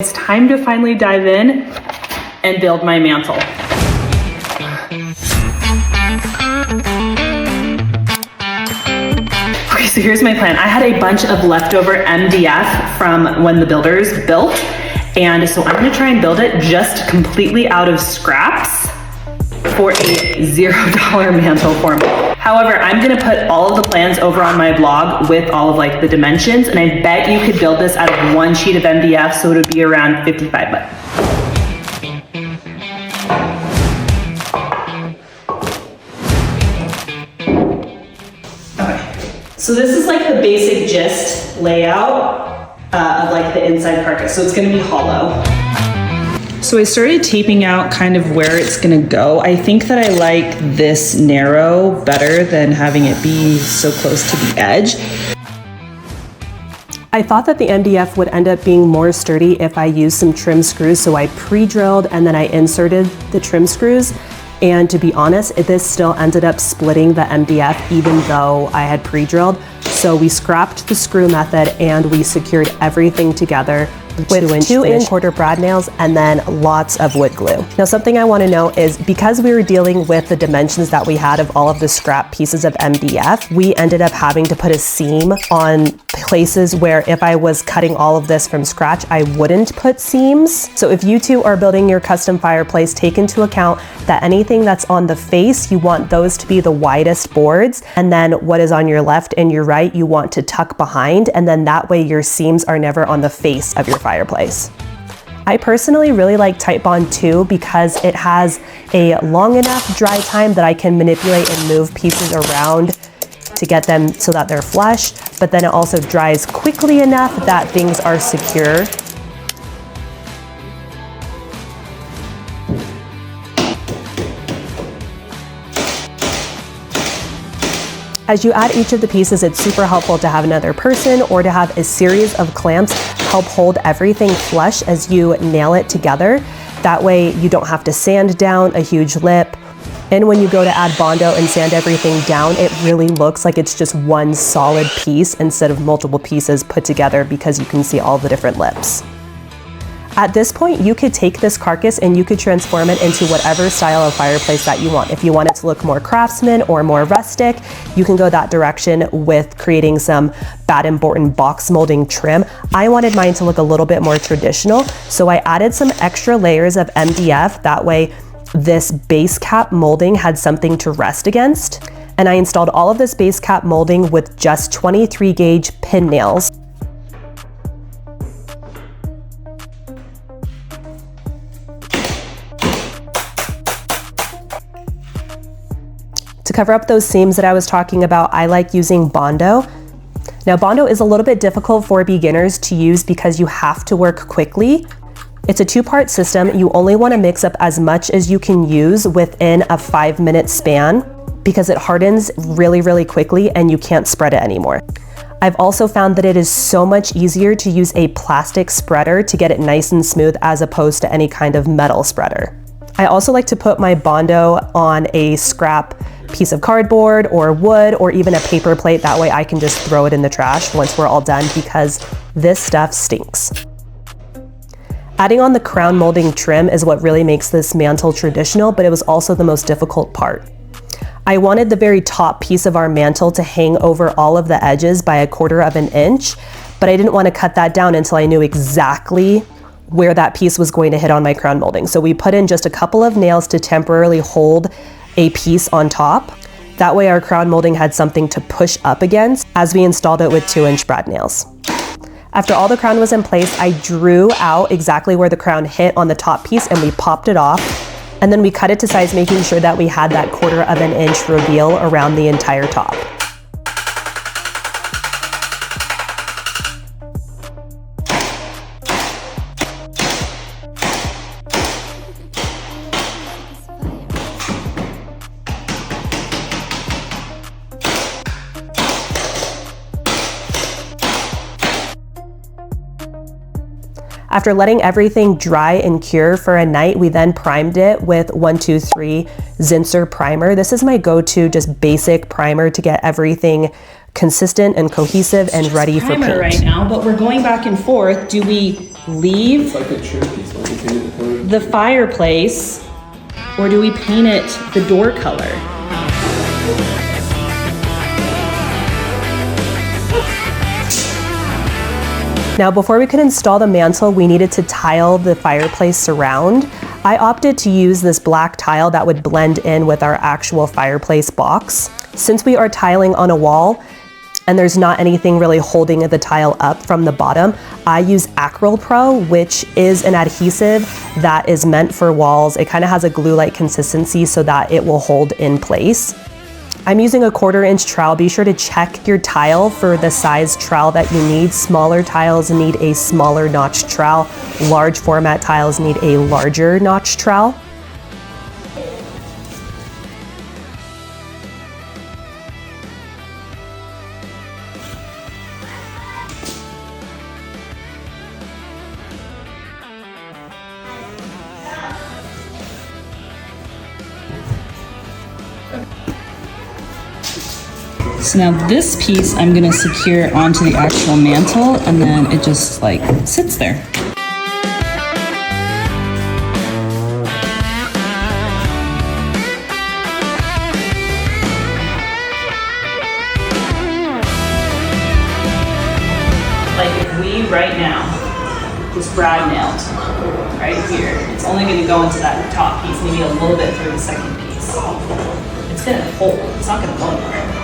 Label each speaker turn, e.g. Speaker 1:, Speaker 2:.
Speaker 1: It's time to finally dive in and build my mantle. Okay, so here's my plan. I had a bunch of leftover MDF from when the builders built, and so I'm gonna try and build it just completely out of scraps for a $0 mantle for me. However, I'm gonna put all of the plans over on my blog with all of like the dimensions, and I bet you could build this out of one sheet of MDF, so it would be around 55 bucks. Okay, so this is like the basic gist layout of like the inside carcass, so it's gonna be hollow. So I started taping out kind of where it's gonna go. I think that I like this narrow better than having it be so close to the edge.
Speaker 2: I thought that the MDF would end up being more sturdy if I used some trim screws, so I pre-drilled and then I inserted the trim screws. And to be honest, this still ended up splitting the MDF even though I had pre-drilled. So we scrapped the screw method and we secured everything together with 2¼ brad nails and then lots of wood glue. Now, something I want to know is because we were dealing with the dimensions that we had of all of the scrap pieces of MDF, we ended up having to put a seam on places where if I was cutting all of this from scratch, I wouldn't put seams. So if you two are building your custom fireplace, take into account that anything that's on the face, you want those to be the widest boards, and then what is on your left and your right, you want to tuck behind, and then that way your seams are never on the face of your fireplace. I personally really like Titebond 2 because it has a long enough dry time that I can manipulate and move pieces around to get them so that they're flush, but then it also dries quickly enough that things are secure. As you add each of the pieces, it's super helpful to have another person or to have a series of clamps help hold everything flush as you nail it together. That way you don't have to sand down a huge lip. And when you go to add Bondo and sand everything down, it really looks like it's just one solid piece instead of multiple pieces put together because you can see all the different lips. At this point, you could take this carcass and you could transform it into whatever style of fireplace that you want. If you want it to look more craftsman or more rustic, you can go that direction with creating some Bad and Borton box molding trim. I wanted mine to look a little bit more traditional, so I added some extra layers of MDF. That way, this base cap molding had something to rest against. And I installed all of this base cap molding with just 23 gauge pin nails. To cover up those seams that I was talking about, I like using Bondo. Now, Bondo is a little bit difficult for beginners to use because you have to work quickly. It's a 2-part system. You only want to mix up as much as you can use within a 5-minute span because it hardens really, really quickly and you can't spread it anymore. I've also found that it is so much easier to use a plastic spreader to get it nice and smooth as opposed to any kind of metal spreader. I also like to put my Bondo on a scrap piece of cardboard or wood or even a paper plate. That way I can just throw it in the trash once we're all done because this stuff stinks. Adding on the crown molding trim is what really makes this mantle traditional, but it was also the most difficult part. I wanted the very top piece of our mantle to hang over all of the edges by 1/4 inch, but I didn't want to cut that down until I knew exactly where that piece was going to hit on my crown molding. So we put in just a couple of nails to temporarily hold a piece on top. That way our crown molding had something to push up against as we installed it with 2-inch brad nails. After all the crown was in place, I drew out exactly where the crown hit on the top piece and we popped it off. And then we cut it to size, making sure that we had that 1/4 inch reveal around the entire top. After letting everything dry and cure for a night, we then primed it with 123 Zinsser primer. This is my go-to just basic primer to get everything consistent and cohesive and ready for paint.
Speaker 1: Right now, but we're going back and forth. Do we leave
Speaker 3: It's like a trim piece, like you painted the color.
Speaker 1: the fireplace, or do we paint it the door color?
Speaker 2: Now, before we could install the mantle, we needed to tile the fireplace surround. I opted to use this black tile that would blend in with our actual fireplace box. Since we are tiling on a wall, and there's not anything really holding the tile up from the bottom, I use Acryl Pro, which is an adhesive that is meant for walls. It kind of has a glue-like consistency so that it will hold in place. I'm using a 1/4 inch trowel. Be sure to check your tile for the size trowel that you need. Smaller tiles need a smaller notch trowel. Large format tiles need a larger notch trowel.
Speaker 1: So now this piece I'm gonna secure onto the actual mantle, and then it just like sits there. Like if we right now just brad nailed right here, it's only gonna go into that top piece, maybe a little bit through the second piece. It's gonna hold, it's not gonna go anywhere.